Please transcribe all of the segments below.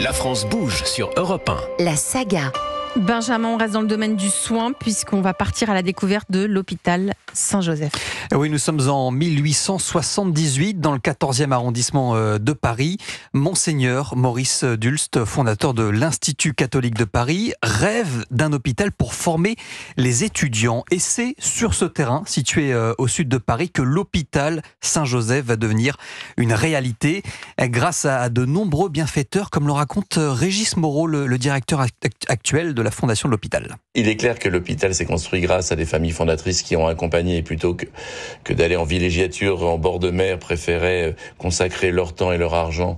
La France bouge sur Europe 1. La saga. Benjamin, on reste dans le domaine du soin puisqu'on va partir à la découverte de l'hôpital Saint-Joseph. Oui, nous sommes en 1878 dans le 14e arrondissement de Paris. Monseigneur Maurice d'Ulst, fondateur de l'Institut catholique de Paris, rêve d'un hôpital pour former les étudiants. Et c'est sur ce terrain, situé au sud de Paris, que l'hôpital Saint-Joseph va devenir une réalité grâce à de nombreux bienfaiteurs, comme le raconte Régis Moreau, le directeur actuel de la fondation de l'hôpital. Il est clair que l'hôpital s'est construit grâce à des familles fondatrices qui ont accompagné, et plutôt que d'aller en villégiature en bord de mer, préféraient consacrer leur temps et leur argent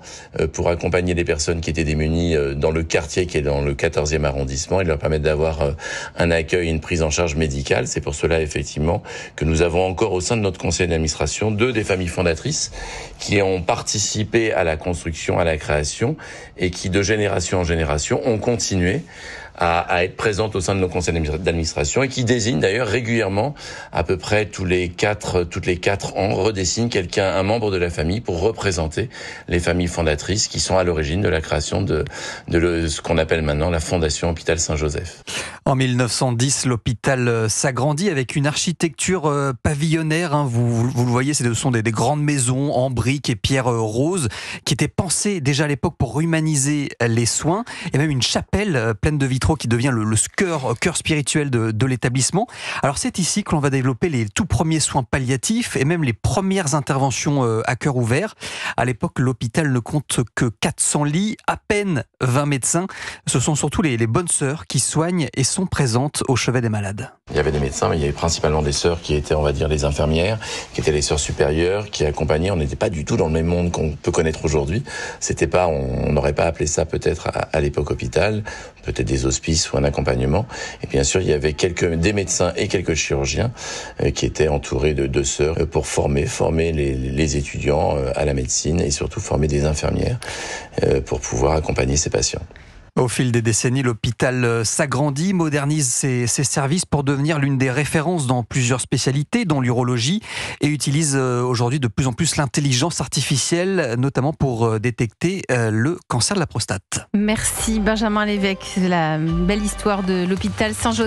pour accompagner des personnes qui étaient démunies dans le quartier qui est dans le 14e arrondissement et leur permettre d'avoir un accueil et une prise en charge médicale. C'est pour cela effectivement que nous avons encore au sein de notre conseil d'administration deux des familles fondatrices qui ont participé à la construction, à la création et qui de génération en génération ont continué à être présentes au sein de nos conseils d'administration et qui désignent d'ailleurs régulièrement, à peu près toutes les 4 ans, redésignent un membre de la famille pour représenter les familles fondatrices qui sont à l'origine de la création de ce qu'on appelle maintenant la Fondation Hôpital Saint-Joseph. En 1910, l'hôpital s'agrandit avec une architecture pavillonnaire. Vous le voyez, ce sont des grandes maisons en briques et pierres roses qui étaient pensées déjà à l'époque pour humaniser les soins. Et même une chapelle pleine de vitraux qui devient le cœur spirituel de l'établissement. Alors c'est ici que l'on va développer les tout premiers soins palliatifs et même les premières interventions à cœur ouvert. À l'époque, l'hôpital ne compte que 400 lits, à peine 20 médecins. Ce sont surtout les bonnes sœurs qui soignent et sont présentes au chevet des malades. Il y avait des médecins, mais il y avait principalement des sœurs qui étaient, on va dire, les infirmières, qui étaient les sœurs supérieures, qui accompagnaient. On n'était pas du tout dans le même monde qu'on peut connaître aujourd'hui. C'était pas, on n'aurait pas appelé ça peut-être à l'époque hôpital, peut-être des hospices ou un accompagnement. Et bien sûr, il y avait des médecins et quelques chirurgiens qui étaient entourés de deux sœurs pour former les étudiants à la médecine et surtout former des infirmières pour pouvoir accompagner ces patients. Au fil des décennies, l'hôpital s'agrandit, modernise ses services pour devenir l'une des références dans plusieurs spécialités, dont l'urologie, et utilise aujourd'hui de plus en plus l'intelligence artificielle, notamment pour détecter le cancer de la prostate. Merci Benjamin Lévesque, la belle histoire de l'hôpital Saint-Joseph.